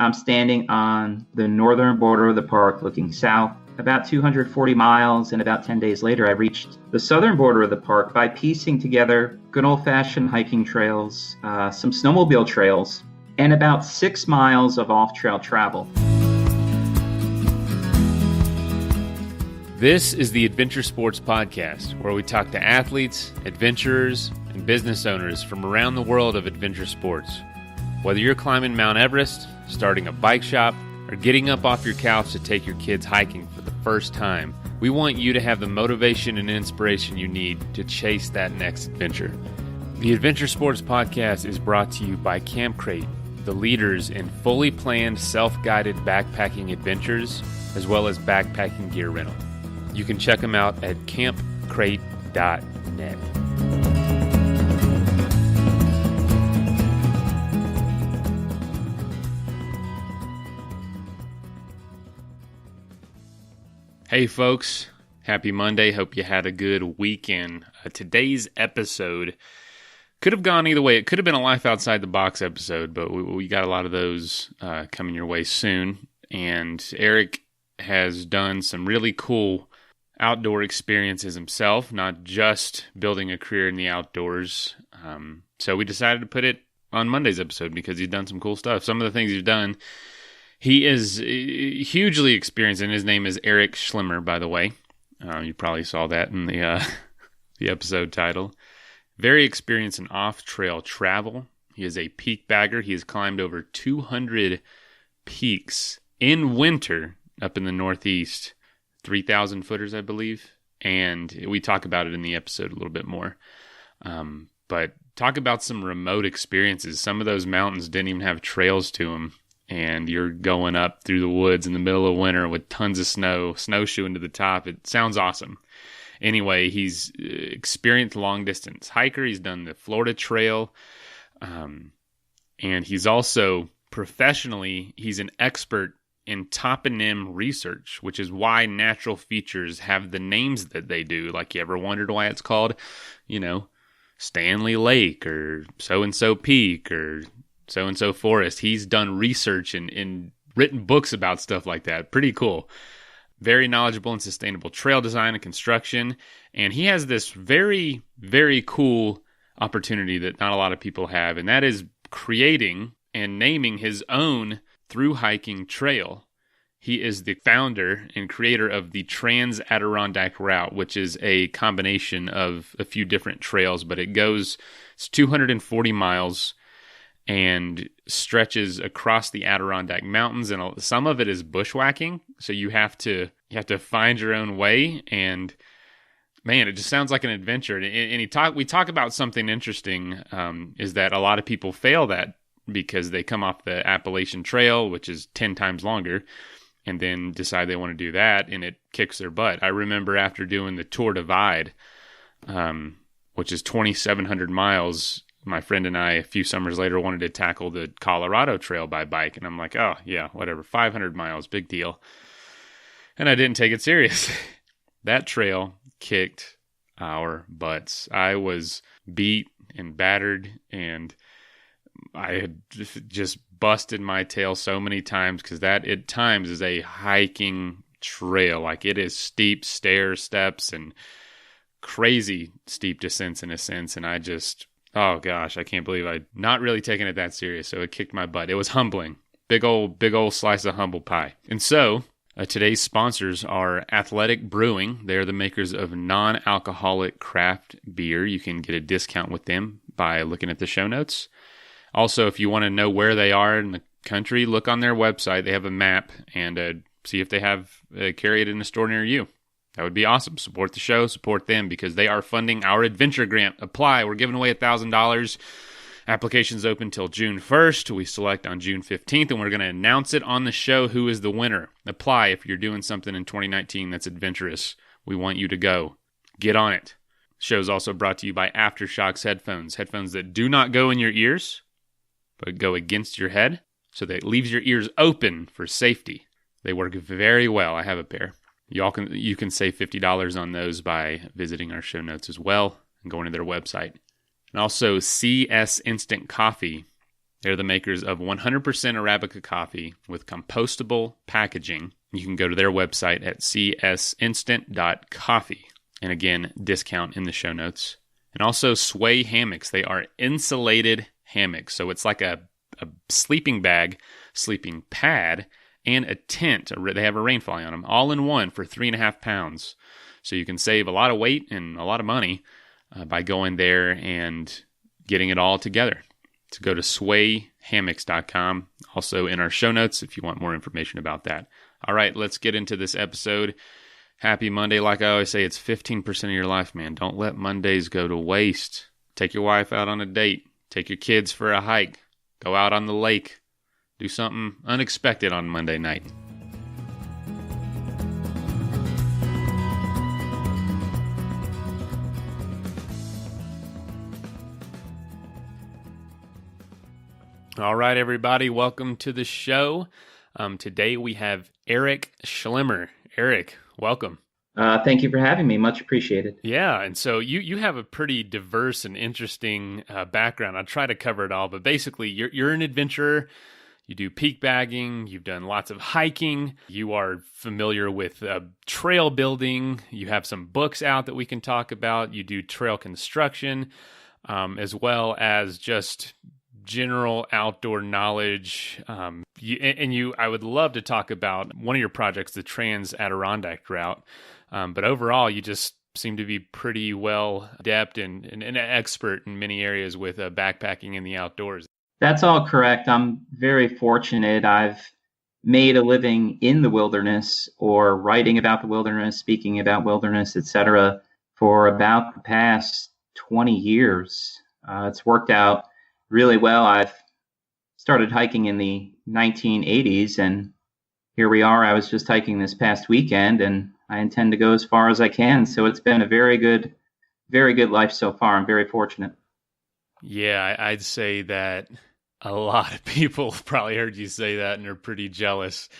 I'm standing on the northern border of the park looking south. About 240 miles, and about 10 days later, I reached the southern border of the park by piecing together good old-fashioned hiking trails, some snowmobile trails, and about 6 miles of off-trail travel. This is the Adventure Sports Podcast, where we talk to athletes, adventurers, and business owners from around the world of adventure sports. Whether you're climbing Mount Everest, starting a bike shop, or getting up off your couch to take your kids hiking for the first time, we want you to have the motivation and inspiration you need to chase that next adventure. The Adventure Sports Podcast is brought to you by Camp Crate, the leaders in fully planned self-guided backpacking adventures, as well as backpacking gear rental. You can check them out at campcrate.net. Hey folks, happy Monday. Hope you had a good weekend. Today's episode could have gone either way. It could have been a Life Outside the Box episode, but we got a lot of those coming your way soon. And Erik has done some really cool outdoor experiences himself, not just building a career in the outdoors. So we decided to put it on Monday's episode because he's done some cool stuff. Some of the things he's done, he is hugely experienced, and his name is Erik Schlimmer, by the way. You probably saw that in the episode title. Very experienced in off-trail travel. He is a peak bagger. He has climbed over 200 peaks in winter up in the Northeast. 3,000 footers, I believe. And we talk about it in the episode a little bit more. But talk about some remote experiences. Some of those mountains didn't even have trails to them. And you're going up through the woods in the middle of winter with tons of snow, snowshoeing to the top. It sounds awesome. Anyway, he's experienced long-distance hiker. He's done the Florida Trail. And he's also professionally, he's an expert in toponym research, which is why natural features have the names that they do. Like, you ever wondered why it's called, Stanley Lake or so-and-so Peak or so-and-so Forest? He's done research and written books about stuff like that. Pretty cool. Very knowledgeable in sustainable trail design and construction. And he has this very, very cool opportunity that not a lot of people have, and that is creating and naming his own Thru-Hiking trail. He is the founder and creator of the Trans Adirondack route, which is a combination of a few different trails, but it's 240 miles and stretches across the Adirondack Mountains, and some of it is bushwacking, so you have to find your own way, and man, it just sounds like an adventure. And we talk about something interesting, is that a lot of people fail that because they come off the Appalachian Trail, which is 10 times longer, and then decide they want to do that, and it kicks their butt. I remember after doing the Tour Divide, which is 2,700 miles, my friend and I, a few summers later, wanted to tackle the Colorado Trail by bike, and I'm like, oh, yeah, whatever, 500 miles, big deal. And I didn't take it serious. That trail kicked our butts. I was beat and battered, and I had just busted my tail so many times because that at times is a hiking trail. Like, it is steep steps and crazy steep descents in a sense. And I just, oh gosh, I can't believe I'd not really taken it that serious. So it kicked my butt. It was humbling. Big old slice of humble pie. And so today's sponsors are Athletic Brewing. They're the makers of non-alcoholic craft beer. You can get a discount with them by looking at the show notes. Also, if you want to know where they are in the country, look on their website. They have a map, and see if they have carry it in a store near you. That would be awesome. Support the show, support them, because they are funding our adventure grant. Apply. We're giving away $1,000. Applications open till June 1st. We select on June 15th, and we're going to announce it on the show who is the winner. Apply if you're doing something in 2019 that's adventurous. We want you to go. Get on it. The show is also brought to you by Aftershokz headphones. Headphones that do not go in your ears, but go against your head, so that it leaves your ears open for safety. They work very well. I have a pair. You can save $50 on those by visiting our show notes as well and going to their website. And also CS Instant Coffee. They're the makers of 100% Arabica coffee with compostable packaging. You can go to their website at csinstant.coffee. And again, discount in the show notes. And also Sway hammocks. They are insulated hammocks. So it's like a sleeping bag, sleeping pad, and a tent. They have a rain falling on them, all in one for 3.5 pounds. So you can save a lot of weight and a lot of money by going there and getting it all together. So go to swayhammocks.com. Also in our show notes if you want more information about that. All right, let's get into this episode. Happy Monday. Like I always say, it's 15% of your life, man. Don't let Mondays go to waste. Take your wife out on a date. Take your kids for a hike. Go out on the lake. Do something unexpected on Monday night. All right, everybody. Welcome to the show. Today we have Erik Schlimmer. Erik, welcome. Thank you for having me. Much appreciated. Yeah, and so you have a pretty diverse and interesting background. I'll try to cover it all, but basically you're an adventurer. You do peak bagging. You've done lots of hiking. You are familiar with trail building. You have some books out that we can talk about. You do trail construction, as well as just general outdoor knowledge. I would love to talk about one of your projects, the Trans Adirondack route. But overall, you just seem to be pretty well adept and an expert in many areas with backpacking in the outdoors. That's all correct. I'm very fortunate. I've made a living in the wilderness or writing about the wilderness, speaking about wilderness, etc., for about the past 20 years. It's worked out really well. I've started hiking in the 1980s, and here we are. I was just hiking this past weekend, and I intend to go as far as I can. So it's been a very good life so far. I'm very fortunate. Yeah, I'd say that a lot of people probably heard you say that and are pretty jealous.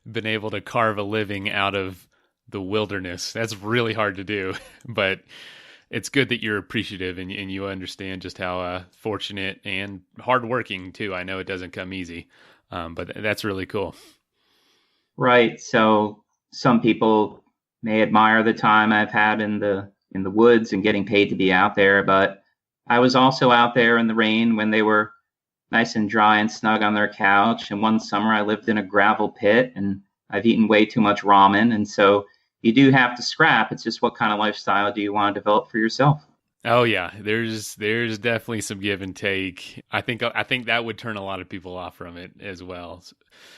Been able to carve a living out of the wilderness. That's really hard to do, but it's good that you're appreciative and you understand just how fortunate and hardworking too. I know it doesn't come easy, but that's really cool. Right. So some people may admire the time I've had in the woods and getting paid to be out there, but I was also out there in the rain when they were nice and dry and snug on their couch. And one summer I lived in a gravel pit, and I've eaten way too much ramen. And so you do have to scrap. It's just what kind of lifestyle do you want to develop for yourself? Oh yeah, there's definitely some give and take. I think that would turn a lot of people off from it as well.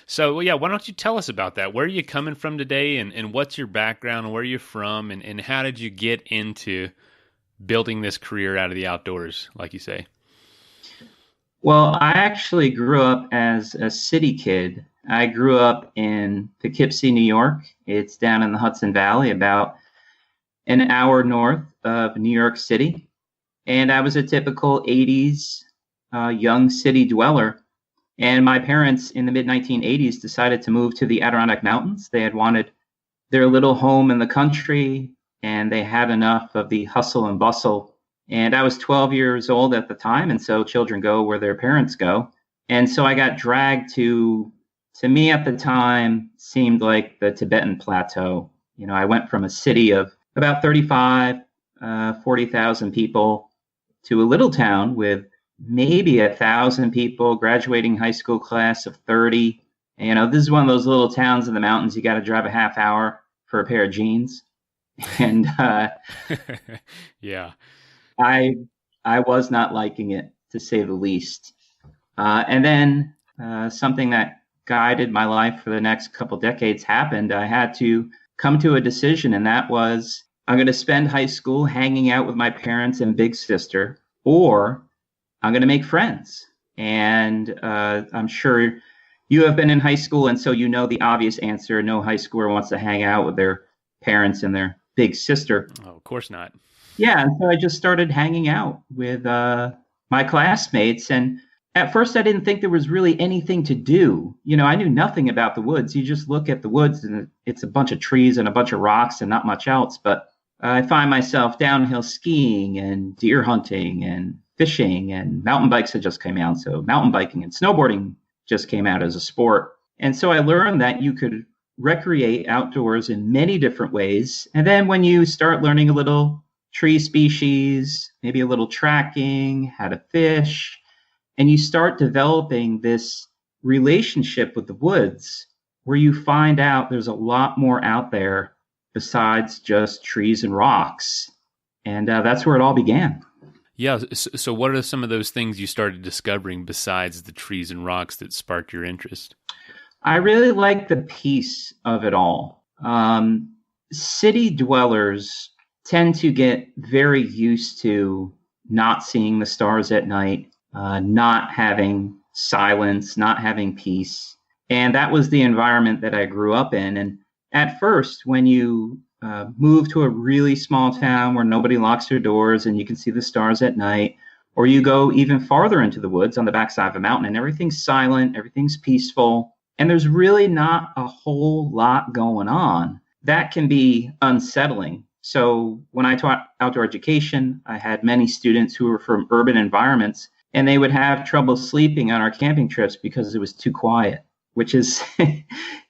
So yeah, why don't you tell us about that? Where are you coming from today, and what's your background, and where are you from, and how did you get into building this career out of the outdoors, like you say? Well, I actually grew up as a city kid. I grew up in Poughkeepsie, New York. It's down in the Hudson Valley, about an hour north of New York City. And I was a typical 80s young city dweller. And my parents in the mid-1980s decided to move to the Adirondack Mountains. They had wanted their little home in the country, and they had enough of the hustle and bustle. And I was 12 years old at the time, and so children go where their parents go. And so I got dragged to me at the time, seemed like the Tibetan Plateau. You know, I went from a city of about 40,000 people to a little town with maybe 1,000 people, graduating high school class of 30. And, you know, this is one of those little towns in the mountains. You got to drive a half hour for a pair of jeans. And yeah, I was not liking it, to say the least. And then something that guided my life for the next couple decades happened. I had to come to a decision, and that was I'm going to spend high school hanging out with my parents and big sister, or I'm going to make friends. And I'm sure you have been in high school, and so you know the obvious answer. No high schooler wants to hang out with their parents and their big sister. Oh, of course not. Yeah, and so I just started hanging out with my classmates. And at first, I didn't think there was really anything to do. You know, I knew nothing about the woods. You just look at the woods, and it's a bunch of trees and a bunch of rocks and not much else. But I find myself downhill skiing and deer hunting and fishing, and mountain bikes had just come out. So mountain biking and snowboarding just came out as a sport. And so I learned that you could recreate outdoors in many different ways. And then when you start learning a little tree species, maybe a little tracking, how to fish, and you start developing this relationship with the woods where you find out there's a lot more out there besides just trees and rocks. And that's where it all began. Yeah. So what are some of those things you started discovering besides the trees and rocks that sparked your interest? I really like the peace of it all. City dwellers tend to get very used to not seeing the stars at night, not having silence, not having peace. And that was the environment that I grew up in. And at first, when you move to a really small town where nobody locks their doors and you can see the stars at night, or you go even farther into the woods on the backside of a mountain and everything's silent, everything's peaceful, and there's really not a whole lot going on, that can be unsettling. So when I taught outdoor education, I had many students who were from urban environments, and they would have trouble sleeping on our camping trips because it was too quiet, which is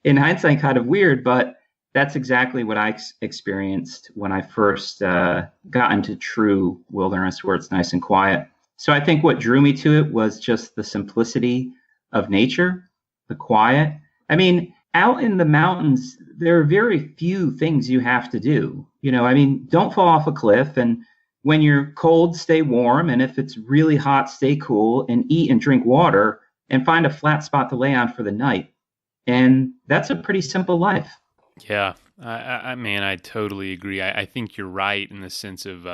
in hindsight kind of weird, but that's exactly what I experienced when I first got into true wilderness where it's nice and quiet. So I think what drew me to it was just the simplicity of nature, the quiet. I mean, out in the mountains, there are very few things you have to do. Don't fall off a cliff. And when you're cold, stay warm. And if it's really hot, stay cool and eat and drink water and find a flat spot to lay on for the night. And that's a pretty simple life. Yeah, I totally agree. I think you're right in the sense of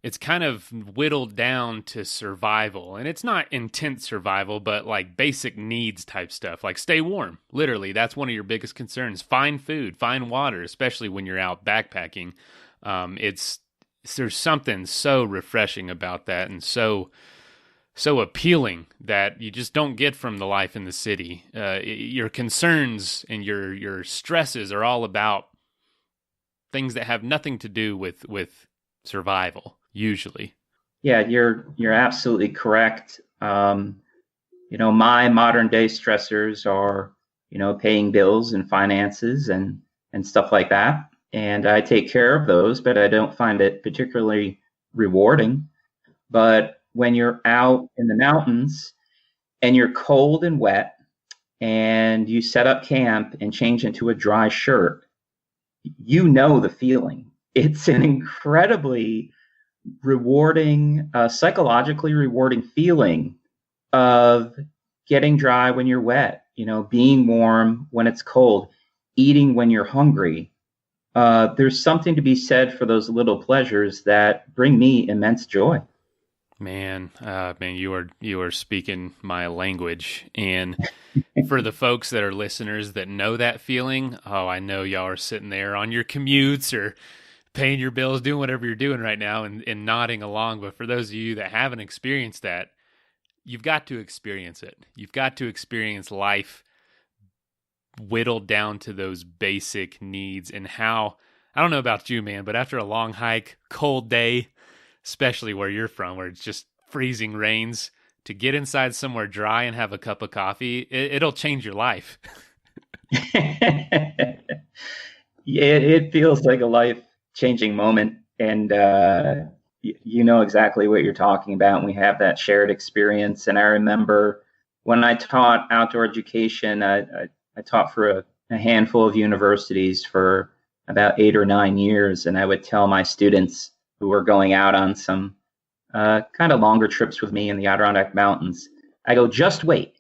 it's kind of whittled down to survival. And it's not intense survival, but like basic needs type stuff, like stay warm. Literally, that's one of your biggest concerns. Find food, find water, especially when you're out backpacking. There's something so refreshing about that and so appealing that you just don't get from the life in the city. Your concerns and your stresses are all about things that have nothing to do with survival, usually. Yeah, you're absolutely correct. My modern day stressors are, paying bills and finances and stuff like that. And I take care of those, but I don't find it particularly rewarding. But when you're out in the mountains and you're cold and wet and you set up camp and change into a dry shirt, the feeling. It's an incredibly rewarding, psychologically rewarding feeling of getting dry when you're wet, being warm when it's cold, eating when you're hungry. There's something to be said for those little pleasures that bring me immense joy. Man, you are speaking my language. And for the folks that are listeners that know that feeling, I know y'all are sitting there on your commutes or paying your bills, doing whatever you're doing right now and nodding along. But for those of you that haven't experienced that, you've got to experience it. You've got to experience life whittled down to those basic needs and how, I don't know about you, man, but after a long hike, cold day, especially where you're from, where it's just freezing rains, to get inside somewhere dry and have a cup of coffee, it'll change your life. Yeah, it feels like a life-changing moment. And you know exactly what you're talking about. And we have that shared experience. And I remember when I taught outdoor education, I taught for a handful of universities for about 8 or 9 years. And I would tell my students who were going out on some kind of longer trips with me in the Adirondack Mountains, I go, just wait.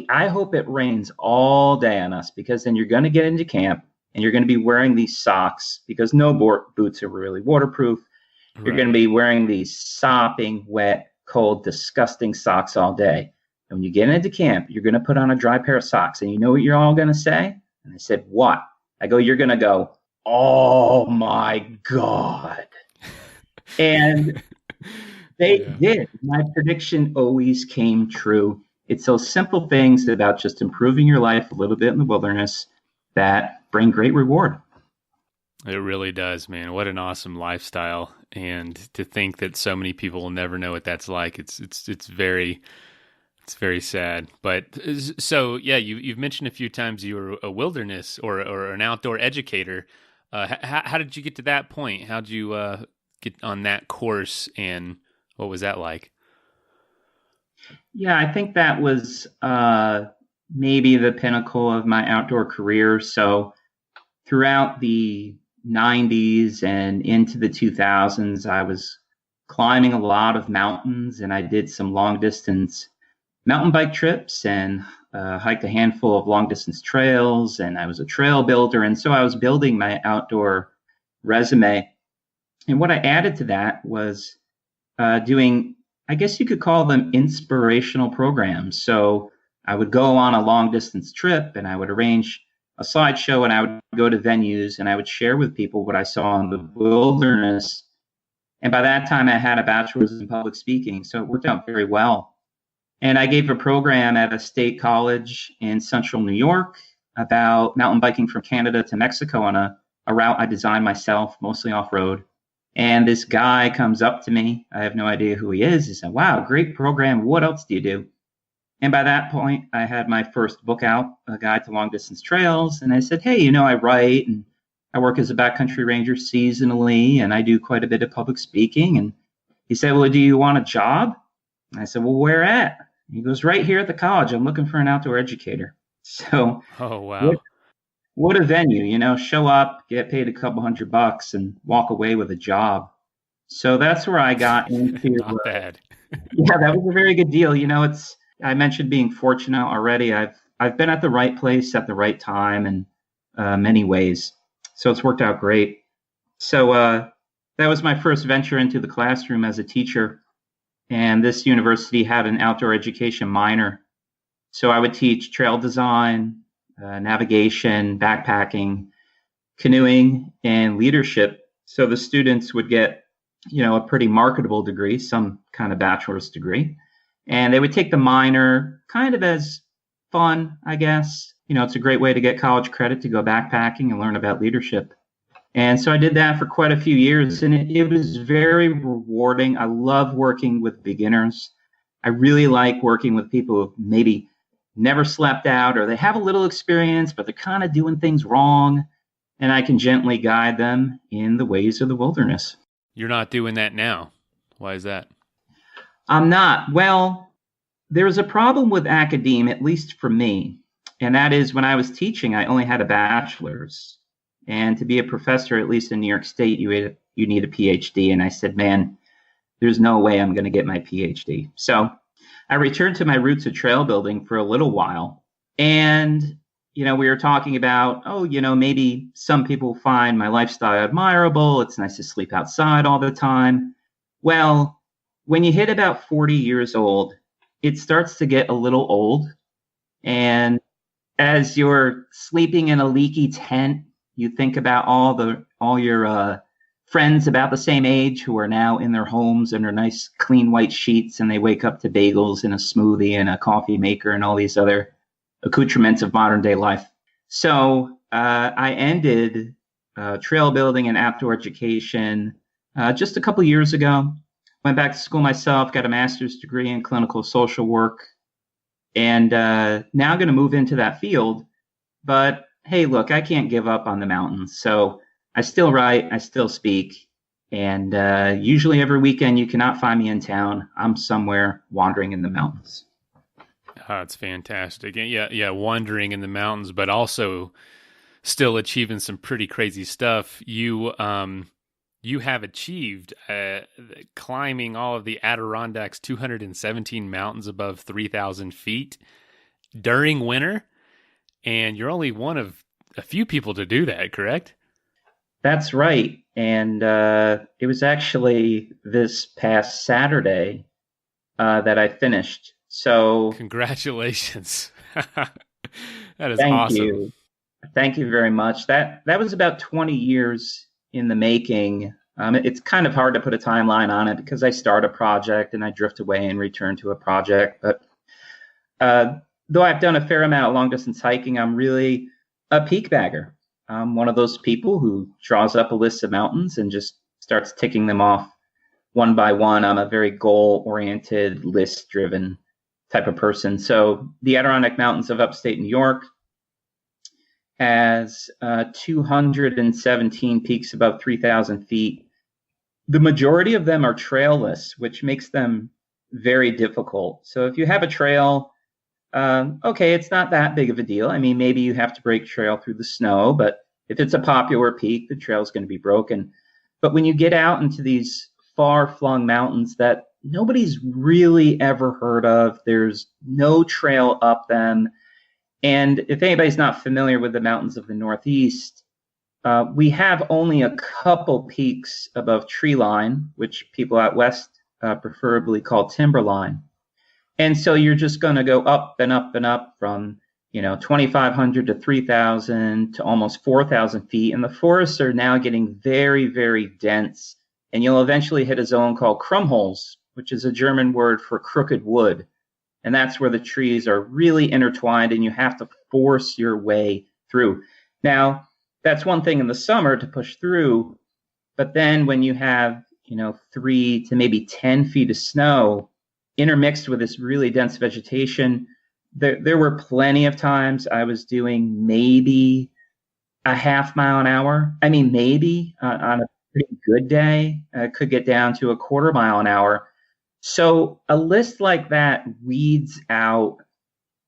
I hope it rains all day on us, because then you're going to get into camp and you're going to be wearing these socks, because no boots are really waterproof. Right. You're going to be wearing these sopping, wet, cold, disgusting socks all day. And when you get into camp, you're going to put on a dry pair of socks. And you know what you're all going to say? And I said, what? I go, you're going to go, oh my God. And they did. My prediction always came true. It's those simple things about just improving your life a little bit in the wilderness that bring great reward. It really does, man. What an awesome lifestyle. and to think that so many people will never know what that's like. It's very sad. But so yeah, you've mentioned a few times you were a wilderness or an outdoor educator. How did you get to that point? How did you get on that course, and what was that like? Yeah, I think that was maybe the pinnacle of my outdoor career. So throughout the 90s and into the 2000s, I was climbing a lot of mountains, and I did some long distance mountain bike trips and hiked a handful of long distance trails. And I was a trail builder. And so I was building my outdoor resume. And what I added to that was doing, I guess you could call them inspirational programs. So I would go on a long distance trip and I would arrange a slideshow and I would go to venues and I would share with people what I saw in the wilderness. And by that time, I had a bachelor's in public speaking. So it worked out very well. And I gave a program at a state college in central New York about mountain biking from Canada to Mexico on a route I designed myself, mostly off-road. And this guy comes up to me. I have no idea who he is. He said, "Wow, great program. What else do you do?" And by that point, I had my first book out, A Guide to Long Distance Trails. And I said, "Hey, I write and I work as a backcountry ranger seasonally, and I do quite a bit of public speaking." And he said, "Well, do you want a job?" And I said, "Well, where at?" He goes, "Right here at the college. I'm looking for an outdoor educator." So, Oh, wow. what a venue, show up, get paid a couple $100 and walk away with a job. So that's where I got into. Not bad. Yeah, that was a very good deal. I mentioned being fortunate already. I've been at the right place at the right time in many ways. So it's worked out great. So that was my first venture into the classroom as a teacher. And this university had an outdoor education minor. So I would teach trail design, navigation, backpacking, canoeing, and leadership. So the students would get, a pretty marketable degree, some kind of bachelor's degree. And they would take the minor kind of as fun, I guess. It's a great way to get college credit to go backpacking and learn about leadership. And so I did that for quite a few years, and it was very rewarding. I love working with beginners. I really like working with people who maybe never slept out or they have a little experience, but they're kind of doing things wrong. And I can gently guide them in the ways of the wilderness. You're not doing that now. Why is that? I'm not. Well, there's a problem with academia, at least for me. And that is when I was teaching, I only had a bachelor's. And to be a professor, at least in New York State, you need a PhD. And I said, man, there's no way I'm going to get my PhD. So I returned to my roots of trail building for a little while. And, we were talking about, maybe some people find my lifestyle admirable. It's nice to sleep outside all the time. Well, when you hit about 40 years old, it starts to get a little old. And as you're sleeping in a leaky tent, you think about all your friends about the same age who are now in their homes in their nice clean white sheets, and they wake up to bagels and a smoothie and a coffee maker and all these other accoutrements of modern day life. So I ended trail building and outdoor education just a couple years ago. Went back to school myself, got a master's degree in clinical social work, and now I'm going to move into that field. But hey, look, I can't give up on the mountains. So I still write, I still speak. And usually every weekend you cannot find me in town. I'm somewhere wandering in the mountains. Oh, it's fantastic. Yeah, wandering in the mountains, but also still achieving some pretty crazy stuff. You have achieved climbing all of the Adirondacks 217 mountains above 3,000 feet during winter. And you're only one of a few people to do that, correct? That's right. And it was actually this past Saturday that I finished. So congratulations. That is thank awesome. You. Thank you very much. That was about 20 years in the making. It's kind of hard to put a timeline on it because I start a project and I drift away and return to a project. But though I've done a fair amount of long distance hiking, I'm really a peak bagger. I'm one of those people who draws up a list of mountains and just starts ticking them off one by one. I'm a very goal-oriented, list-driven type of person. So the Adirondack Mountains of upstate New York has 217 peaks above 3,000 feet. The majority of them are trailless, which makes them very difficult. So if you have a trail, okay, it's not that big of a deal. I mean, maybe you have to break trail through the snow, but if it's a popular peak, the trail is going to be broken. But when you get out into these far-flung mountains that nobody's really ever heard of, there's no trail up them. And if anybody's not familiar with the mountains of the Northeast, we have only a couple peaks above tree line, which people out west preferably call timberline. And so you're just going to go up and up and up from 2,500 to 3,000 to almost 4,000 feet. And the forests are now getting very, very dense. And you'll eventually hit a zone called Krummholz, which is a German word for crooked wood. And that's where the trees are really intertwined and you have to force your way through. Now, that's one thing in the summer to push through. But then when you have, 3 to maybe 10 feet of snow intermixed with this really dense vegetation, there were plenty of times I was doing maybe a half mile an hour. I mean, maybe on a pretty good day, could get down to a quarter mile an hour. So a list like that weeds out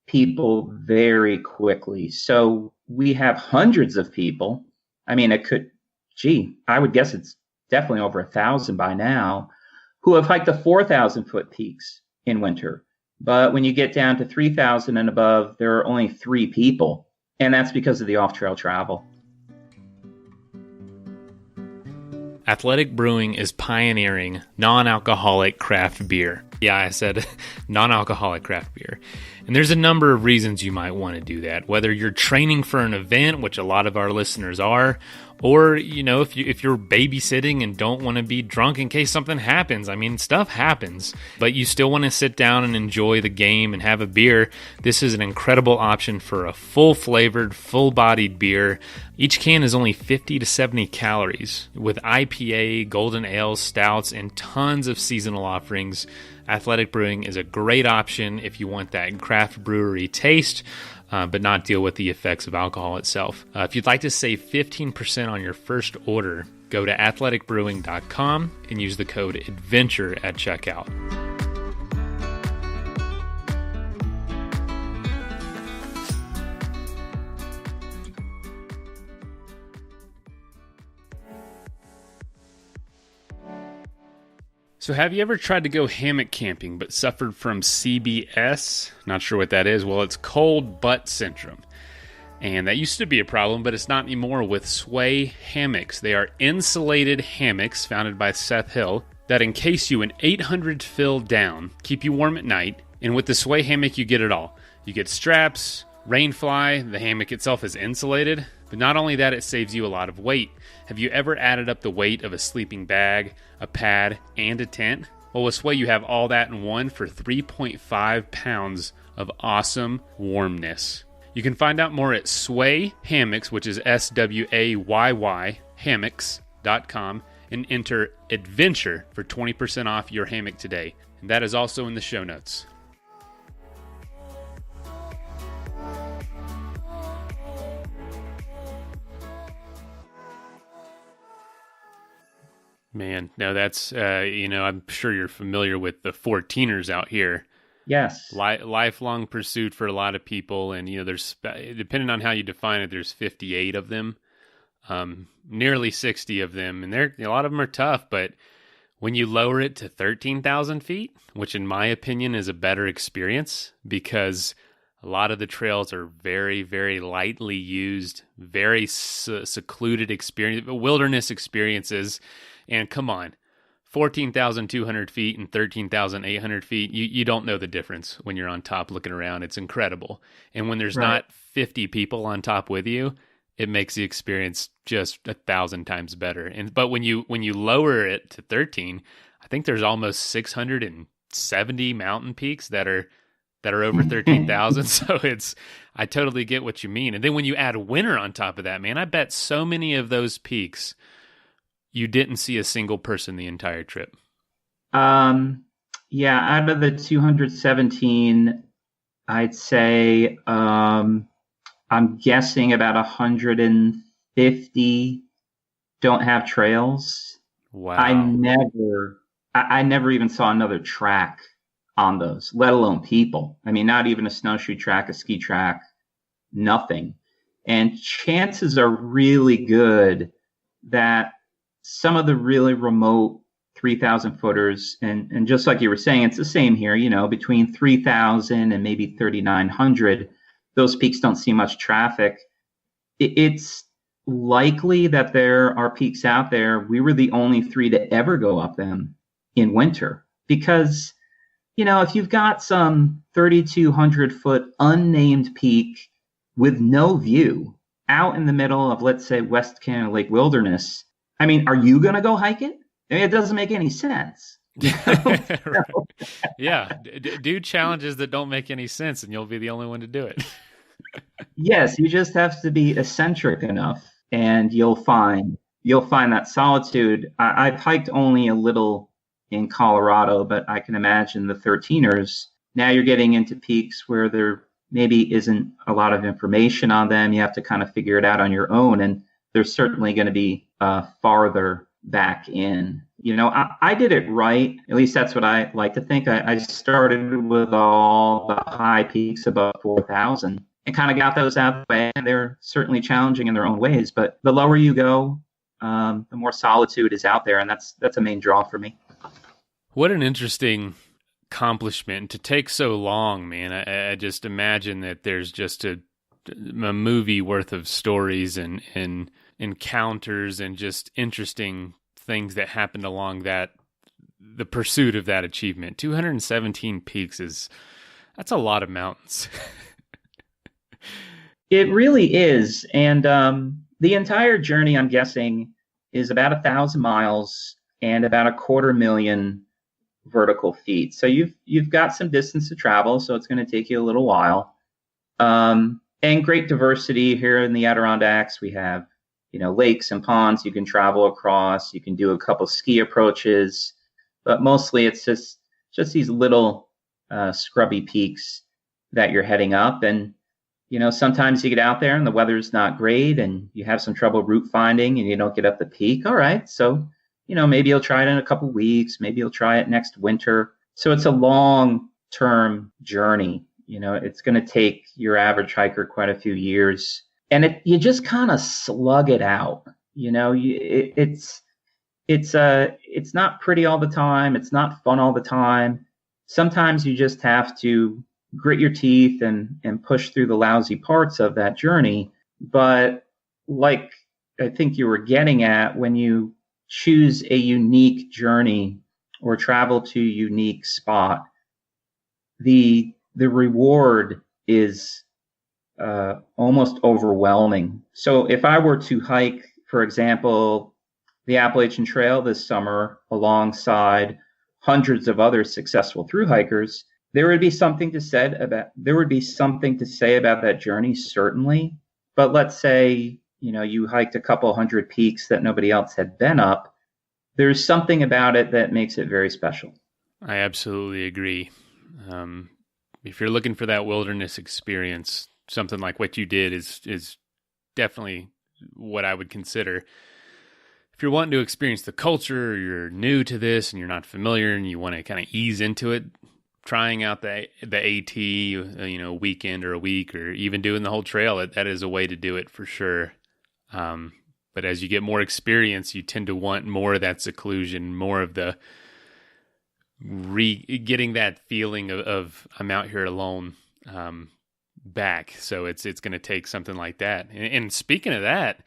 people very quickly. So we have hundreds of people. I mean, I would guess it's definitely over 1,000 by now, who have hiked the 4,000-foot peaks in winter. But when you get down to 3,000 and above, there are only 3 people. And that's because of the off-trail travel. Athletic Brewing is pioneering non-alcoholic craft beer. Yeah, I said non-alcoholic craft beer. And there's a number of reasons you might want to do that, whether you're training for an event, which a lot of our listeners are, or, if you're babysitting and don't want to be drunk in case something happens. I mean, stuff happens, but you still want to sit down and enjoy the game and have a beer. This is an incredible option for a full-flavored, full-bodied beer. Each can is only 50 to 70 calories, with IPA, golden ales, stouts, and tons of seasonal offerings. Athletic Brewing is a great option if you want that craft brewery taste, but not deal with the effects of alcohol itself. If you'd like to save 15% on your first order, go to athleticbrewing.com and use the code ADVENTURE at checkout. So have you ever tried to go hammock camping but suffered from CBS? Not sure what that is. Well, it's cold butt syndrome. And that used to be a problem, but it's not anymore with Sway hammocks. They are insulated hammocks founded by Seth Hill that encase you in 800 fill down, keep you warm at night. And with the Sway hammock, you get it all. You get straps, rainfly, the hammock itself is insulated. But not only that, it saves you a lot of weight. Have you ever added up the weight of a sleeping bag, a pad, and a tent? Well, with Sway, you have all that in one for 3.5 pounds of awesome warmness. You can find out more at Sway Hammocks, which is SWAYY, hammocks.com, and enter ADVENTURE for 20% off your hammock today. And that is also in the show notes. Man, no, that's, I'm sure you're familiar with the 14ers out here. Yes. Lifelong pursuit for a lot of people. And, there's, depending on how you define it, there's 58 of them, nearly 60 of them. And a lot of them are tough, but when you lower it to 13,000 feet, which in my opinion is a better experience because a lot of the trails are very, very lightly used, very secluded wilderness experiences. And come on, 14,200 feet and 13,800 feet, you don't know the difference when you're on top looking around. It's incredible. And when there's not 50 people on top with you, it makes the experience just 1,000 times better. But when you lower it to 13, I think there's almost 670 mountain peaks that are over 13,000. So I totally get what you mean. And then when you add winter on top of that, man, I bet so many of those peaks You didn't see a single person the entire trip. Yeah, out of the 217, I'd say I'm guessing about 150 don't have trails. I Wow. never, I never even saw another track on those, let alone people. I mean, not even a snowshoe track, a ski track, nothing. And chances are really good that some of the really remote 3,000 footers, and just like you were saying, it's the same here, between 3,000 and maybe 3,900, those peaks don't see much traffic. It's likely that there are peaks out there. We were the only three to ever go up them in winter because, if you've got some 3,200 foot unnamed peak with no view out in the middle of, let's say, West Canada Lake Wilderness, I mean, are you going to go hike it? I mean, it doesn't make any sense. Yeah. Do challenges that don't make any sense and you'll be the only one to do it. Yes, you just have to be eccentric enough and you'll find that solitude. I've hiked only a little in Colorado, but I can imagine the 13ers. Now you're getting into peaks where there maybe isn't a lot of information on them. You have to kind of figure it out on your own. And they're certainly going to be farther back in. I did it right. At least that's what I like to think. I started with all the high peaks above 4,000 and kind of got those out of the way. They're certainly challenging in their own ways, but the lower you go, the more solitude is out there, and that's a main draw for me. What an interesting accomplishment to take so long, man. I just imagine that there's just a movie worth of stories and encounters and just interesting things that happened along the pursuit of that achievement. 217 peaks that's a lot of mountains. It really is. And the entire journey, I'm guessing, is about 1,000 miles and about 250,000 vertical feet. So you've got some distance to travel, so it's going to take you a little while. And great diversity here in the Adirondacks. We have, lakes and ponds you can travel across. You can do a couple ski approaches, but mostly it's just these little scrubby peaks that you're heading up. And sometimes you get out there and the weather's not great and you have some trouble route finding and you don't get up the peak. All right. So, maybe you'll try it in a couple weeks. Maybe you'll try it next winter. So it's a long-term journey. It's going to take your average hiker quite a few years. And you just kind of slug it out. It's not pretty all the time. It's not fun all the time. Sometimes you just have to grit your teeth and push through the lousy parts of that journey. But like I think you were getting at, when you choose a unique journey or travel to a unique spot, the reward is almost overwhelming. So if I were to hike, for example, the Appalachian Trail this summer alongside hundreds of other successful thru hikers, there would be something to say about that journey, certainly. But let's say, you hiked a couple hundred peaks that nobody else had been up. There's something about it that makes it very special. I absolutely agree. If you're looking for that wilderness experience, something like what you did is definitely what I would consider. If you're wanting to experience the culture, or you're new to this and you're not familiar and you want to kind of ease into it, trying out the AT, weekend or a week, or even doing the whole trail, that is a way to do it for sure. But as you get more experience, you tend to want more of that seclusion, more of the getting that feeling of I'm out here alone back. So it's going to take something like that. And speaking of that,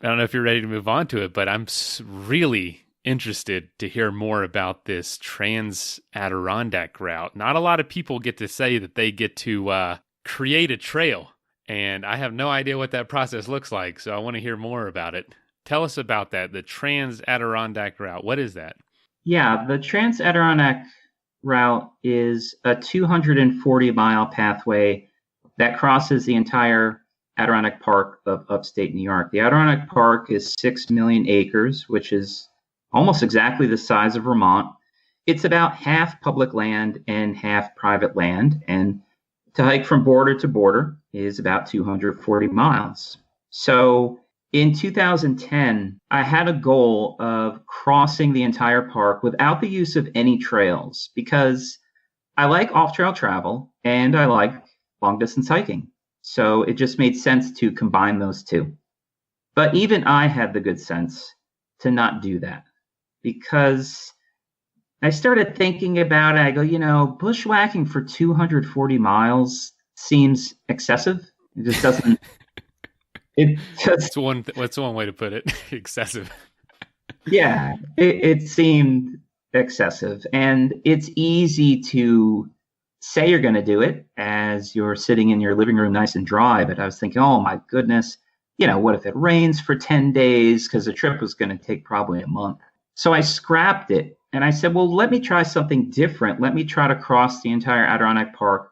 I don't know if you're ready to move on to it, but I'm really interested to hear more about this Trans Adirondack route. Not a lot of people get to say that they get to create a trail, and I have no idea what that process looks like, so I want to hear more about it. Tell us about that, the Trans Adirondack route. What is that? Yeah, the Trans Adirondack route is a 240-mile pathway that crosses the entire Adirondack Park of upstate New York. The Adirondack Park is 6 million acres, which is almost exactly the size of Vermont. It's about half public land and half private land, and to hike from border to border is about 240 miles. So in 2010, I had a goal of crossing the entire park without the use of any trails because I like off-trail travel and I like long-distance hiking. So it just made sense to combine those two. But even I had the good sense to not do that because I started thinking about it. I go, bushwhacking for 240 miles seems excessive. It just doesn't. What's one way to put it? Excessive. Yeah, it seemed excessive. And it's easy to say you're going to do it as you're sitting in your living room nice and dry. But I was thinking, oh, my goodness, what if it rains for 10 days? Because the trip was going to take probably a month. So I scrapped it. And I said, well, let me try something different. Let me try to cross the entire Adirondack Park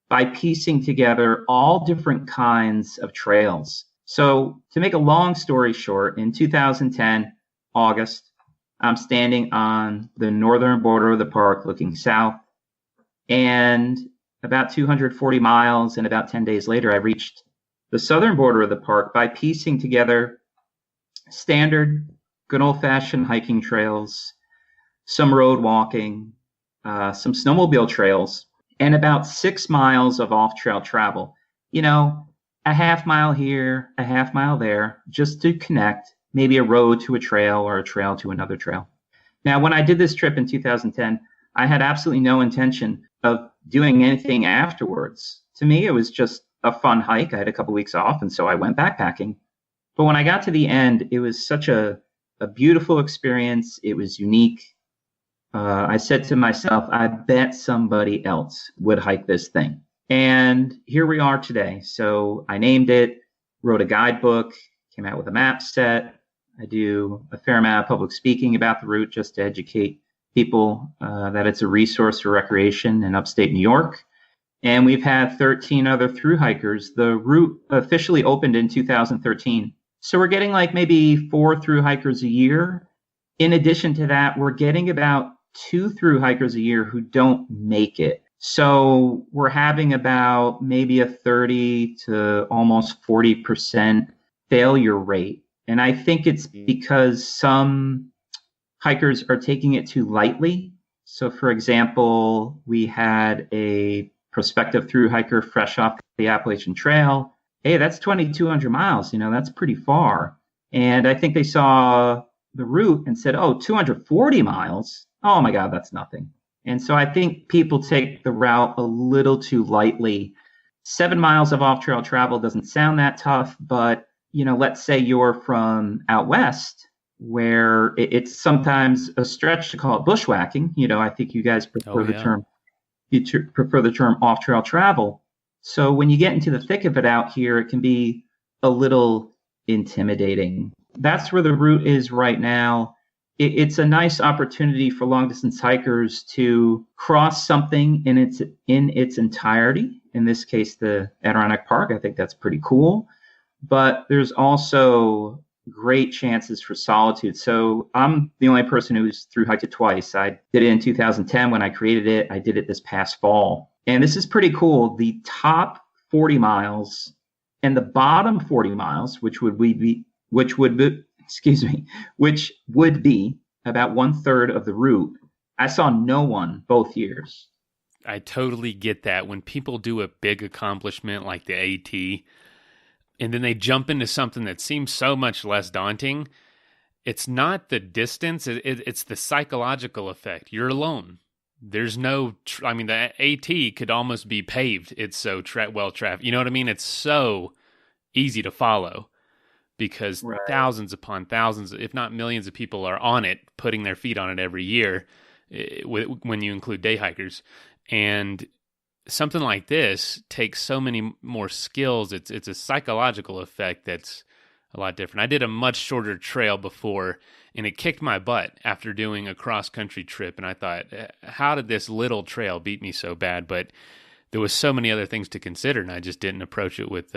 by piecing together all different kinds of trails. So to make a long story short, in 2010, August, I'm standing on the northern border of the park looking south. And about 240 miles and about 10 days later, I reached the southern border of the park by piecing together standard, good old-fashioned hiking trails, some road walking, some snowmobile trails, and about 6 miles of off-trail travel. A half mile here, a half mile there, just to connect maybe a road to a trail or a trail to another trail. Now, when I did this trip in 2010, I had absolutely no intention of doing anything afterwards. To me, it was just a fun hike. I had a couple weeks off, and so I went backpacking. But when I got to the end, it was such a beautiful experience. It was unique. I said to myself, I bet somebody else would hike this thing. And here we are today. So I named it, wrote a guidebook, came out with a map set. I do a fair amount of public speaking about the route just to educate people that it's a resource for recreation in upstate New York. And we've had 13 other thru hikers. The route officially opened in 2013. So we're getting like maybe 4 thru hikers a year. In addition to that, we're getting about 2 thru hikers a year who don't make it. So we're having about maybe a 30 to almost 40% failure rate. And I think it's because some hikers are taking it too lightly. So for example, we had a prospective thru hiker fresh off the Appalachian Trail. Hey, that's 2,200 miles. That's pretty far. And I think they saw the route and said, oh, 240 miles. Oh my God, that's nothing. And so I think people take the route a little too lightly. 7 miles of off-trail travel doesn't sound that tough, but let's say you're from out west, where it's sometimes a stretch to call it bushwhacking. I think you guys prefer the term. You prefer the term off-trail travel. So when you get into the thick of it out here, it can be a little intimidating. That's where the route is right now. It's a nice opportunity for long-distance hikers to cross something in its entirety. In this case, the Adirondack Park. I think that's pretty cool. But there's also great chances for solitude. So I'm the only person who's thru-hiked it twice. I did it in 2010 when I created it. I did it this past fall. And this is pretty cool. The top 40 miles and the bottom 40 miles, which would be about 1/3 of the route, I saw no one both years. I totally get that. When people do a big accomplishment like the AT, and then they jump into something that seems so much less daunting, it's not the distance, it's the psychological effect. You're alone. There's no, the AT could almost be paved. It's so well trafficked. You know what I mean? It's so easy to follow because thousands upon thousands, if not millions of people are on it, putting their feet on it every year when you include day hikers. And something like this takes so many more skills. It's a psychological effect that's a lot different. I did a much shorter trail before, and it kicked my butt after doing a cross-country trip. And I thought, how did this little trail beat me so bad? But there was so many other things to consider, and I just didn't approach it with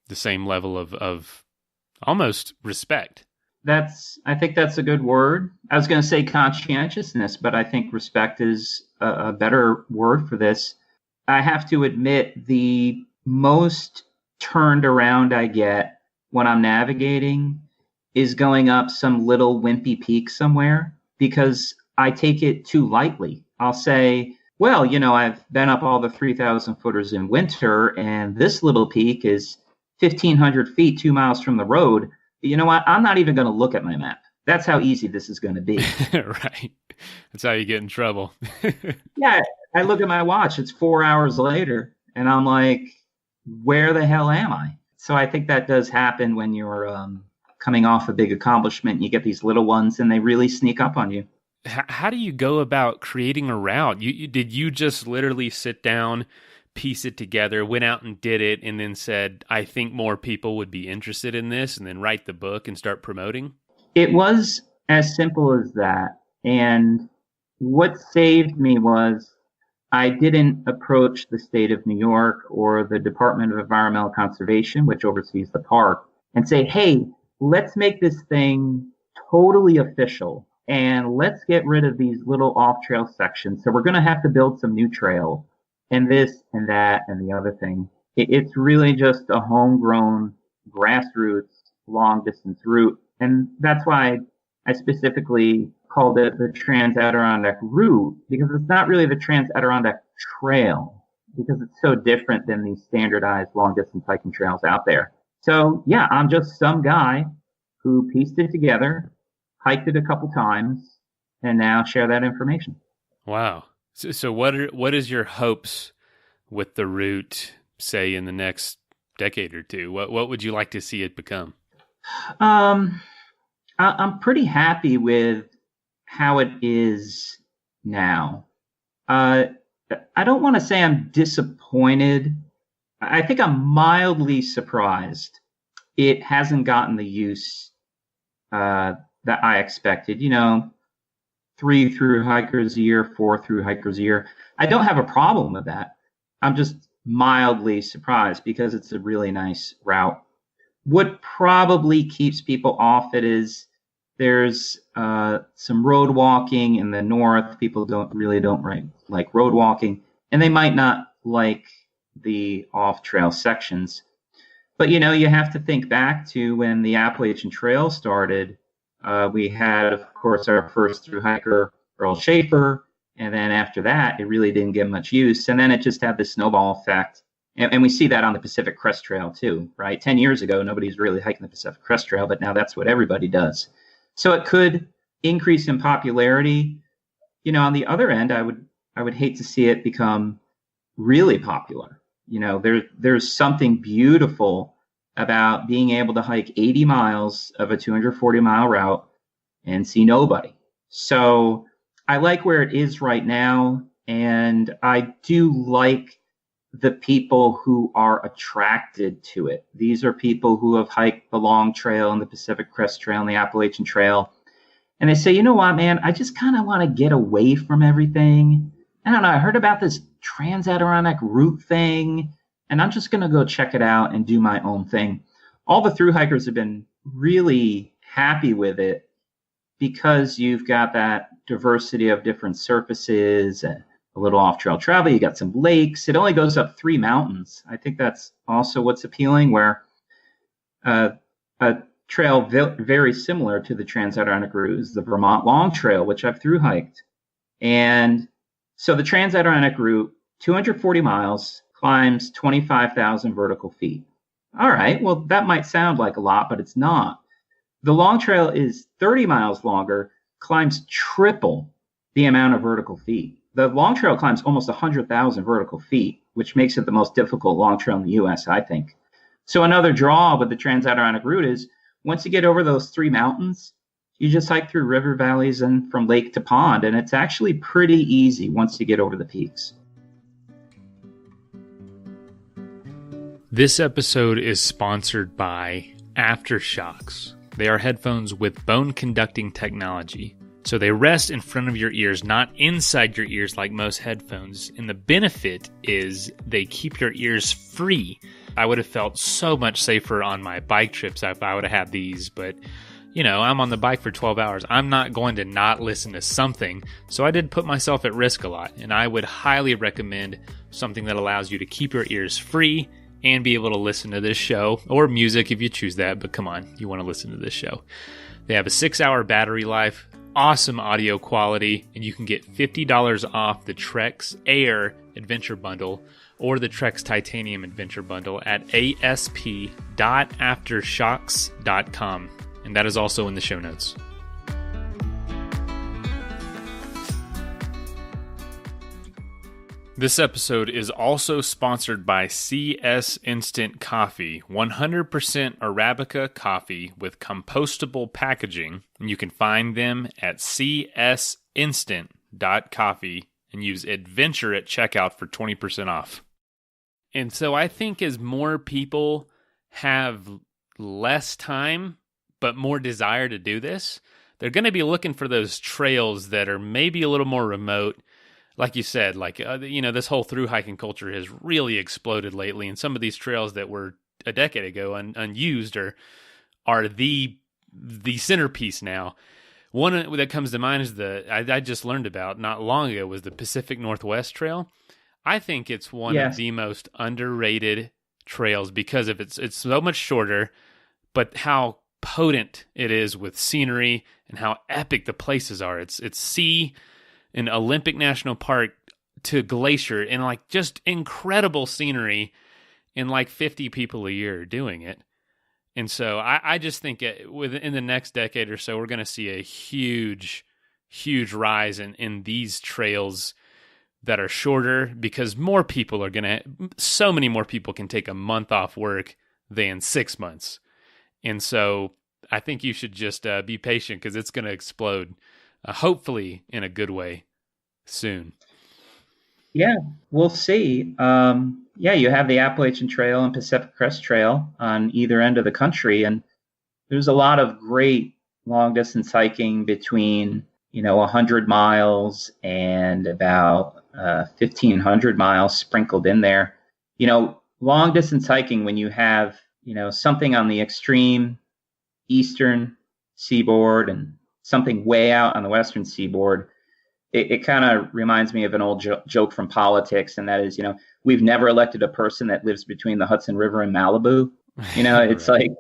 the same level of almost respect. I think that's a good word. I was going to say conscientiousness, but I think respect is a better word for this. I have to admit, the most turned around I get when I'm navigating is going up some little wimpy peak somewhere, because I take it too lightly. I'll say, well, I've been up all the 3,000 footers in winter, and this little peak is 1,500 feet, 2 miles from the road. You know what? I'm not even going to look at my map. That's how easy this is going to be. Right. That's how you get in trouble. Yeah. I look at my watch. It's 4 hours later, and I'm like, where the hell am I? So I think that does happen when you're coming off a big accomplishment. You get these little ones, and they really sneak up on you. How do you go about creating a route? Did you just literally sit down, piece it together, went out and did it, and then said, I think more people would be interested in this, and then write the book and start promoting? It was as simple as that. And what saved me was I didn't approach the state of New York or the Department of Environmental Conservation, which oversees the park, and say, hey, let's make this thing totally official, and let's get rid of these little off-trail sections. So we're going to have to build some new trail, and this and that and the other thing. It's really just a homegrown, grassroots, long-distance route. And that's why I specifically called it the Trans Adirondack route, because it's not really the Trans Adirondack trail, because it's so different than these standardized long-distance hiking trails out there. So, yeah, I'm just some guy who pieced it together, hiked it a couple times, and now share that information. Wow. So what is your hopes with the route, say, in the next decade or two? What would you like to see it become? I'm pretty happy with how it is now. I don't want to say I'm disappointed. I think I'm mildly surprised it hasn't gotten the use that I expected. 3 thru-hikers a year, 4 thru-hikers a year. I don't have a problem with that. I'm just mildly surprised because it's a really nice route. What probably keeps people off it is there's some road walking in the north. People don't like road walking, and they might not like the off-trail sections. But, you have to think back to when the Appalachian Trail started. We had, of course, our first thru-hiker, Earl Schaefer, and then after that, it really didn't get much use. And then it just had this snowball effect. And we see that on the Pacific Crest Trail, too, right? 10 years ago, nobody's really hiking the Pacific Crest Trail, but now that's what everybody does. So it could increase in popularity. On the other end, I would hate to see it become really popular. There's something beautiful about being able to hike 80 miles of a 240-mile route and see nobody. So I like where it is right now, and I do like the people who are attracted to it. These are people who have hiked the Long Trail and the Pacific Crest Trail and the Appalachian Trail. And they say, you know what, man, I just kind of want to get away from everything. I don't know, I heard about this Trans Adirondack route thing, and I'm just going to go check it out and do my own thing. All the thru-hikers have been really happy with it because you've got that diversity of different surfaces and a little off-trail travel. You got some lakes. It only goes up 3 mountains. I think that's also what's appealing, where a trail very similar to the Trans Adirondack route is the Vermont Long Trail, which I've thru-hiked. And so the Trans Adirondack route, 240 miles, climbs 25,000 vertical feet. All right, well, that might sound like a lot, but it's not. The Long Trail is 30 miles longer, climbs triple the amount of vertical feet. The Long Trail climbs almost 100,000 vertical feet, which makes it the most difficult long trail in the U.S., I think. So another draw with the Trans Adirondack route is once you get over those 3 mountains, you just hike through river valleys and from lake to pond, and it's actually pretty easy once you get over the peaks. This episode is sponsored by Aftershocks. They are headphones with bone-conducting technology. So they rest in front of your ears, not inside your ears like most headphones. And the benefit is they keep your ears free I would have felt so much safer on my bike trips if I would have had these. But, I'm on the bike for 12 hours. I'm not going to not listen to something. So I did put myself at risk a lot. And I would highly recommend something that allows you to keep your ears free and be able to listen to this show, or music if you choose that. But come on, you want to listen to this show. They have a 6-hour battery life, awesome audio quality, and you can get $50 off the Trex Air Adventure Bundle or the Trex Titanium Adventure Bundle at asp.aftershocks.com. And that is also in the show notes. This episode is also sponsored by CS Instant Coffee, 100% Arabica coffee with compostable packaging. And you can find them at csinstant.coffee and use adventure at checkout for 20% off. And so I think as more people have less time but more desire to do this, they're going to be looking for those trails that are maybe a little more remote. Like you said, this whole thru-hiking culture has really exploded lately, and some of these trails that were a decade ago unused are the centerpiece now. One that comes to mind is I just learned about not long ago was the Pacific Northwest Trail. I think it's one of the most underrated trails because of it's so much shorter, but how potent it is with scenery and how epic the places are. It's sea in Olympic National Park to Glacier, and just incredible scenery, and 50 people a year are doing it. And so I just think within the next decade or so, we're going to see a huge, huge rise in these trails that are shorter because more people are so many more people can take a month off work than 6 months. And so I think you should just be patient because it's going to explode. Hopefully in a good way soon. Yeah, we'll see. You have the Appalachian Trail and Pacific Crest Trail on either end of the country, and there's a lot of great long distance hiking between 100 miles and about 1,500 miles sprinkled in there. Long distance hiking, when you have something on the extreme eastern seaboard and something way out on the western seaboard, it kind of reminds me of an old joke from politics, and that is, we've never elected a person that lives between the Hudson River and Malibu. It's like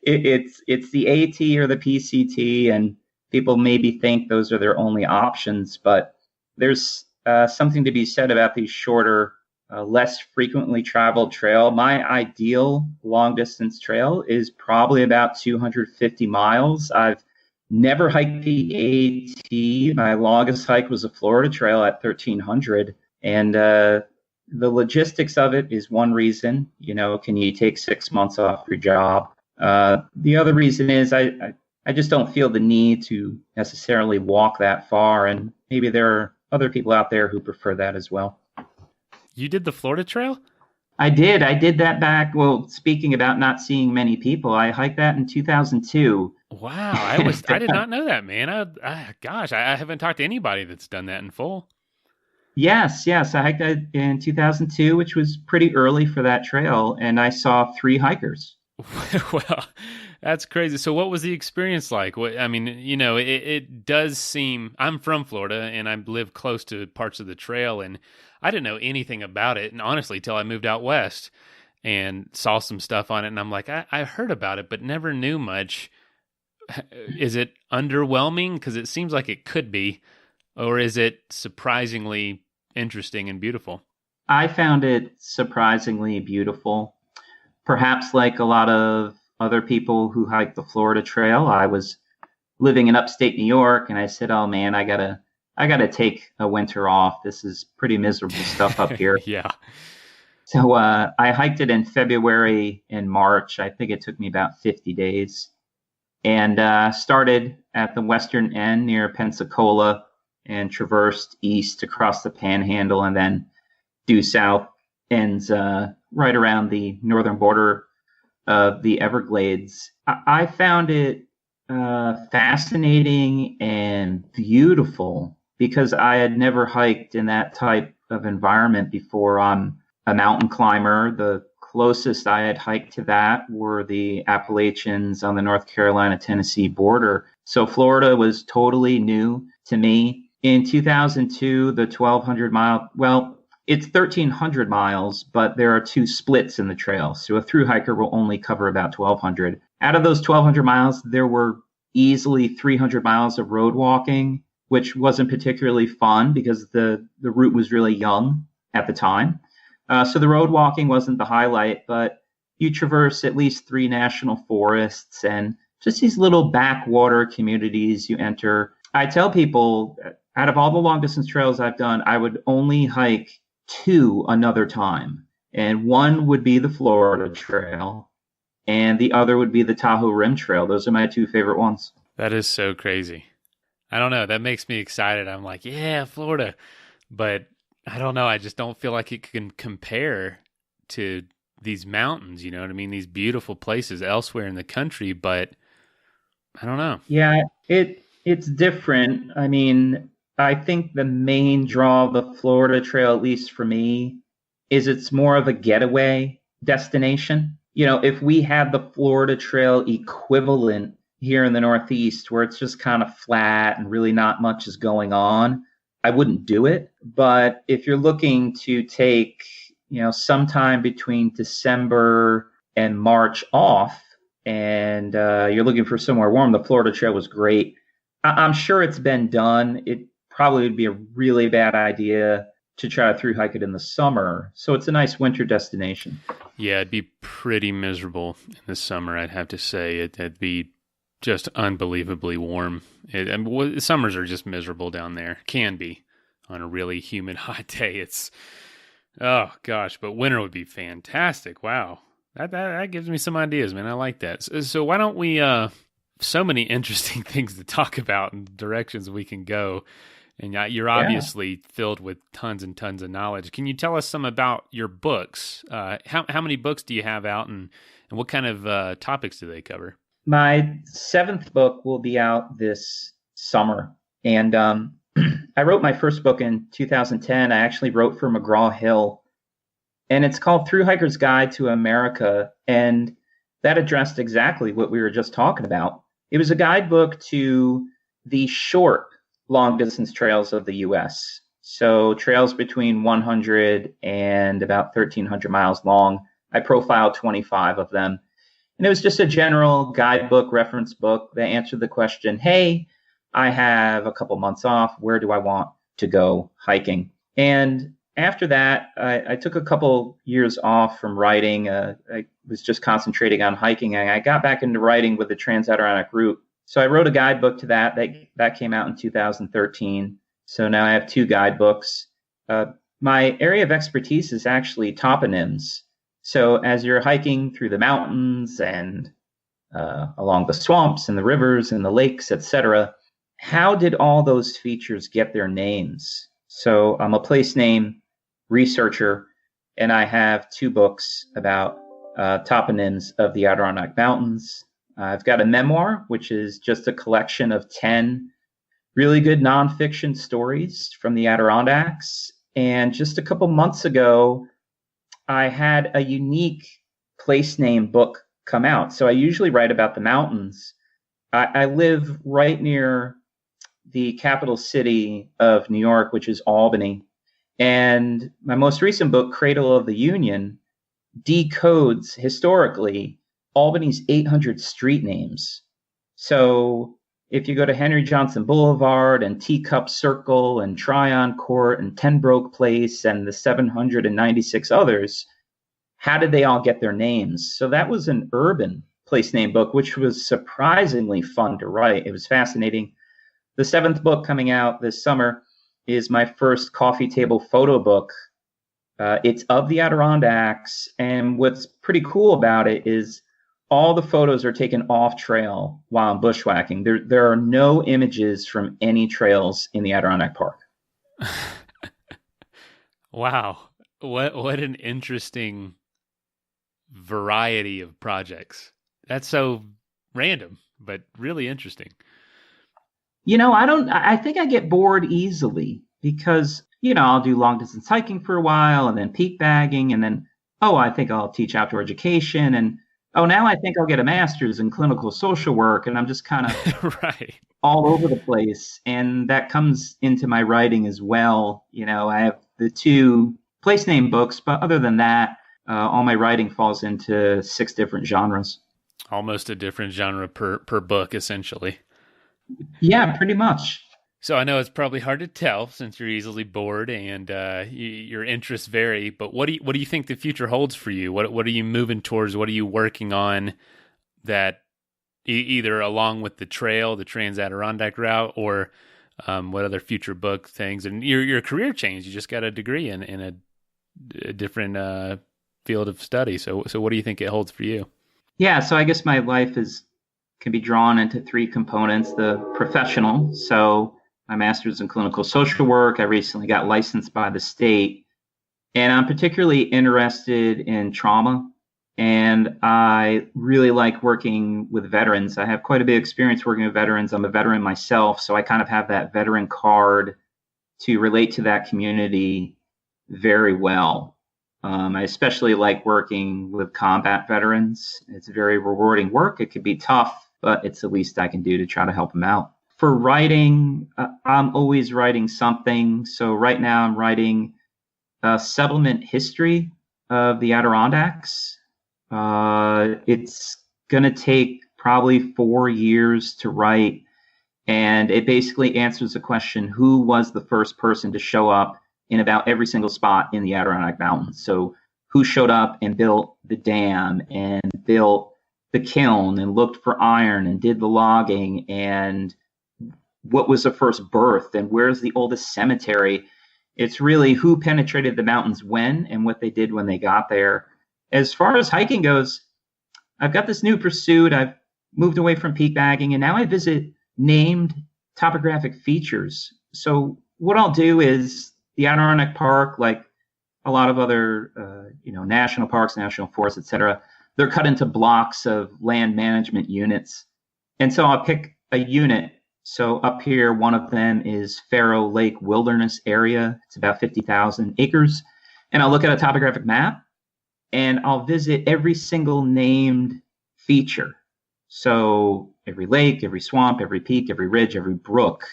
it's the AT or the PCT, and people maybe think those are their only options, but there's something to be said about these shorter, less frequently traveled trail. My ideal long distance trail is probably about 250 miles. I've never hiked the AT. My longest hike was a Florida trail at 1,300. And the logistics of it is one reason. Can you take 6 months off your job? The other reason is I just don't feel the need to necessarily walk that far. And maybe there are other people out there who prefer that as well. You did the Florida trail? I did that back. Well, speaking about not seeing many people, I hiked that in 2002. Wow, I did not know that, man. I haven't talked to anybody that's done that in full. Yes, I hiked that in 2002, which was pretty early for that trail, and I saw 3 hikers. Well, that's crazy. So what was the experience like? It does seem, I'm from Florida and I live close to parts of the trail, and I didn't know anything about it. And honestly, till I moved out west and saw some stuff on it, and I'm like, I heard about it, but never knew much. Is it underwhelming? Because it seems like it could be, or is it surprisingly interesting and beautiful? I found it surprisingly beautiful. Perhaps like a lot of other people who hike the Florida Trail, I was living in upstate New York, and I said, "Oh man, I gotta take a winter off. This is pretty miserable stuff up here." Yeah. So I hiked it in February and March. I think it took me about 50 days, and started at the western end near Pensacola and traversed east across the Panhandle, and then due south ends right around the northern border of the Everglades. I found it fascinating and beautiful because I had never hiked in that type of environment before. I'm a mountain climber. The closest I had hiked to that were the Appalachians on the North Carolina-Tennessee border. So Florida was totally new to me. In 2002, the 1,200-mile, well, it's 1,300 miles, but there are two splits in the trail. So a through hiker will only cover about 1,200. Out of those 1,200 miles, there were easily 300 miles of road walking, which wasn't particularly fun because the route was really young at the time. So the road walking wasn't the highlight, but you traverse at least 3 national forests and just these little backwater communities you enter. I tell people, out of all the long distance trails I've done, I would only hike 2 another time. And one would be the Florida Trail, and the other would be the Tahoe Rim Trail. Those are my 2 favorite ones. That is so crazy. I don't know. That makes me excited. I'm like, yeah, Florida. But I don't know. I just don't feel like it can compare to these mountains, you know what I mean? These beautiful places elsewhere in the country, but I don't know. Yeah, it's different. I mean, I think the main draw of the Florida Trail, at least for me, is it's more of a getaway destination. You know, if we had the Florida Trail equivalent here in the Northeast, where it's just kind of flat and really not much is going on, I wouldn't do it. But if you're looking to take, sometime between December and March off, and you're looking for somewhere warm, the Florida Trail was great. I'm sure it's been done. It probably would be a really bad idea to try to through hike it in the summer. So it's a nice winter destination. Yeah, it'd be pretty miserable in the summer, I'd have to say. It'd be just unbelievably warm. Summers are just miserable down there. Can be on a really humid, hot day. It's, oh gosh, but winter would be fantastic. Wow. That gives me some ideas, man. I like that. So why don't we, so many interesting things to talk about and directions we can go. And you're obviously filled with tons and tons of knowledge. Can you tell us some about your books? How many books do you have out, and what kind of topics do they cover? My 7th book will be out this summer. And I wrote my first book in 2010. I actually wrote for McGraw-Hill. And it's called Thru-Hiker's Guide to America. And that addressed exactly what we were just talking about. It was a guidebook to the short long distance trails of the U.S. So trails between 100 and about 1,300 miles long. I profiled 25 of them. And it was just a general guidebook, reference book that answered the question, hey, I have a couple months off. Where do I want to go hiking? And after that, I took a couple years off from writing. I was just concentrating on hiking, and I got back into writing with the Trans Adirondack route. So I wrote a guidebook to that came out in 2013. So now I have 2 guidebooks. My area of expertise is actually toponyms. So as you're hiking through the mountains and along the swamps and the rivers and the lakes, etc., how did all those features get their names? So I'm a place name researcher, and I have 2 books about toponyms of the Adirondack Mountains. I've got a memoir, which is just a collection of 10 really good nonfiction stories from the Adirondacks. And just a couple months ago, I had a unique place name book come out. So I usually write about the mountains. I live right near the capital city of New York, which is Albany. And my most recent book, Cradle of the Union, decodes historically Albany's 800 street names. So if you go to Henry Johnson Boulevard and Teacup Circle and Tryon Court and Tenbroke Place and the 796 others, how did they all get their names? So that was an urban place name book, which was surprisingly fun to write. It was fascinating. The 7th book coming out this summer is my first coffee table photo book. It's of the Adirondacks, and what's pretty cool about it is all the photos are taken off trail while I'm bushwhacking. There are no images from any trails in the Adirondack Park. Wow. What an interesting variety of projects. That's so random, but really interesting. I think I get bored easily. because, I'll do long distance hiking for a while and then peak bagging and then, oh, I think I'll teach outdoor education. And, oh, now I think I'll get a master's in clinical social work. And I'm just kind of Right. all over the place. And that comes into my writing as well. I have the 2 place name books, but other than that, all my writing falls into 6 different genres. Almost a different genre per book, essentially. Yeah, pretty much. So I know it's probably hard to tell since you're easily bored and your interests vary. But what do you think the future holds for you? What are you moving towards? What are you working on that either along with the trail, the Trans Adirondack route, or what other future book things? And your career changed. You just got a degree in a different field of study. So what do you think it holds for you? Yeah, so I guess my life can be drawn into 3 components. The professional, so my master's in clinical social work. I recently got licensed by the state, and I'm particularly interested in trauma, and I really like working with veterans. I have quite a bit of experience working with veterans. I'm a veteran myself, so I kind of have that veteran card to relate to that community very well. I especially like working with combat veterans. It's very rewarding work. It can be tough, but it's the least I can do to try to help them out. For writing, I'm always writing something. So right now I'm writing a settlement history of the Adirondacks. It's going to take probably 4 years to write. And it basically answers the question, who was the first person to show up in about every single spot in the Adirondack Mountains? So who showed up and built the dam and built the kiln and looked for iron and did the logging, and what was the first birth and where's the oldest cemetery? It's really who penetrated the mountains when and what they did when they got there. As far as hiking goes, I've got this new pursuit. I've moved away from peak bagging, and now I visit named topographic features. So what I'll do is the Adirondack Park, like a lot of other national parks, national forests, etc., they're cut into blocks of land management units. And so I'll pick a unit. So up here, one of them is Faro Lake Wilderness Area. It's about 50,000 acres. And I'll look at a topographic map and I'll visit every single named feature. So every lake, every swamp, every peak, every ridge, every brook.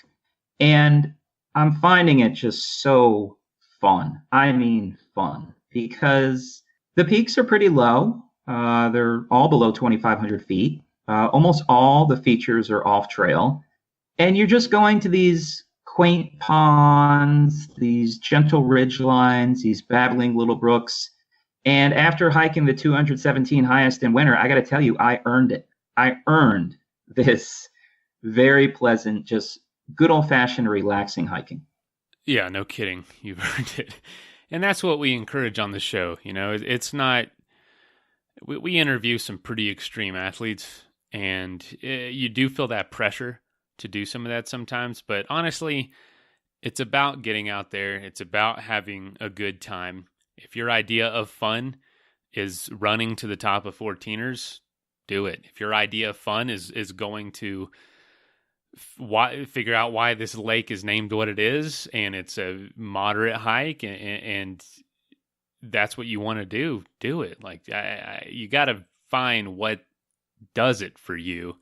And I'm finding it just so fun. I mean fun, because the peaks are pretty low. They're all below 2,500 feet. Almost all the features are off trail. And you're just going to these quaint ponds, these gentle ridge lines, these babbling little brooks. And after hiking the 217 highest in winter, I got to tell you, I earned it. I earned this very pleasant, just good old-fashioned relaxing hiking. Yeah, no kidding. You've earned it. And that's what we encourage on the show. It's not, we interview some pretty extreme athletes, and you do feel that pressure to do some of that sometimes. But honestly, it's about getting out there. It's about having a good time. If your idea of fun is running to the top of 14ers, do it. If your idea of fun is going to figure out why this lake is named what it is, and it's a moderate hike, and that's what you want to do it. Like you got to find what does it for you,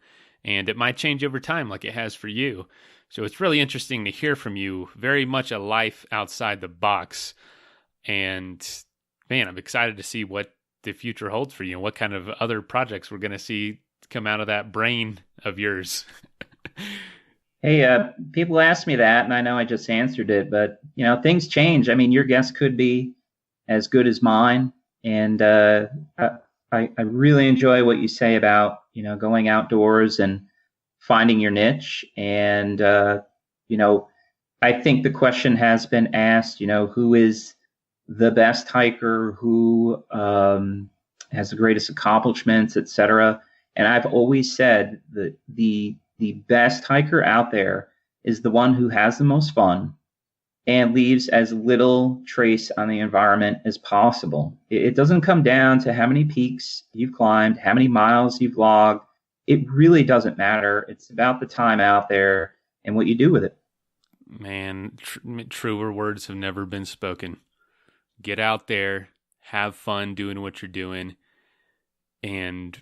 and it might change over time like it has for you. So it's really interesting to hear from you. Very much a life outside the box, and man, I'm excited to see what the future holds for you and what kind of other projects we're going to see come out of that brain of yours. Hey, people ask me that, and I know I just answered it, but things change. I mean, your guess could be as good as mine, and I really enjoy what you say about going outdoors and finding your niche. And I think the question has been asked, who is the best hiker, who has the greatest accomplishments, etc. And I've always said that the best hiker out there is the one who has the most fun and leaves as little trace on the environment as possible. It doesn't come down to how many peaks you've climbed, how many miles you've logged. It really doesn't matter. It's about the time out there and what you do with it. Man, truer words have never been spoken. Get out there, have fun doing what you're doing, and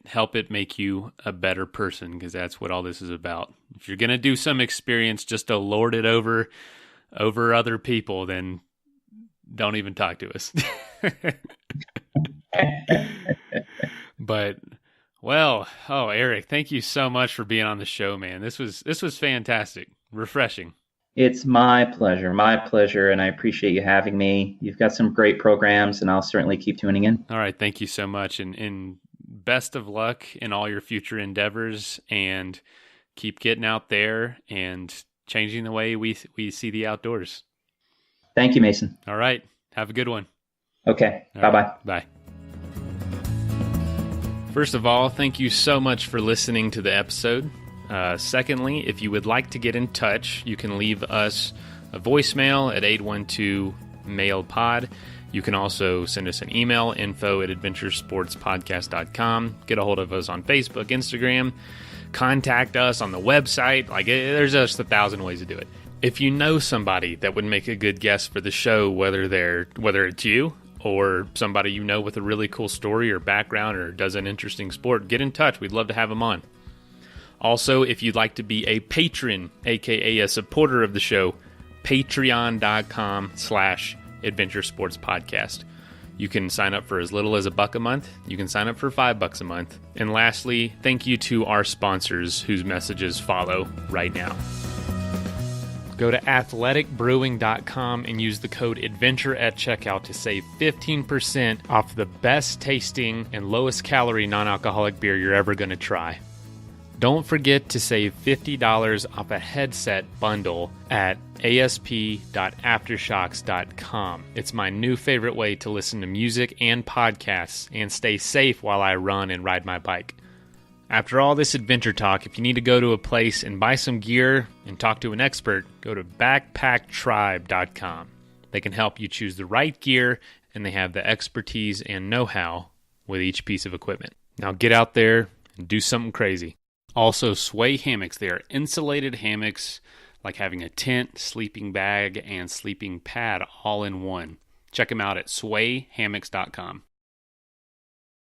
help it make you a better person, because that's what all this is about. If you're going to do some experience just to lord it over other people, then don't even talk to us. But, Erik, thank you so much for being on the show, man. This was fantastic. Refreshing. It's my pleasure, and I appreciate you having me. You've got some great programs, and I'll certainly keep tuning in. All right, thank you so much, and best of luck in all your future endeavors, and keep getting out there and changing the way we see the outdoors. Thank you, Mason. All right, have a good one. Okay, bye-bye. Right, bye. First of all, thank you so much for listening to the episode. Secondly, if you would like to get in touch, you can leave us a voicemail at 812-MAIL-POD. You can also send us an email, info@adventuresportspodcast.com. Get a hold of us on Facebook, Instagram. Contact us on the website. There's just 1,000 ways to do it. If you know somebody that would make a good guest for the show, whether it's you or somebody you know with a really cool story or background or does an interesting sport, get in touch. We'd love to have them on. Also, if you'd like to be a patron, aka a supporter of the show, patreon.com/Adventure Sports Podcast. You can sign up for as little as $1 a month. You can sign up for $5 a month. And lastly, thank you to our sponsors whose messages follow right now. Go to athleticbrewing.com and use the code ADVENTURE at checkout to save 15% off the best tasting and lowest calorie non-alcoholic beer you're ever going to try. Don't forget to save $50 off a headset bundle at asp.aftershocks.com. It's my new favorite way to listen to music and podcasts and stay safe while I run and ride my bike. After all this adventure talk, if you need to go to a place and buy some gear and talk to an expert, go to backpacktribe.com. They can help you choose the right gear, and they have the expertise and know-how with each piece of equipment. Now get out there and do something crazy. Also, Sway hammocks. They are insulated hammocks, like having a tent, sleeping bag, and sleeping pad all in one. Check them out at swayhammocks.com.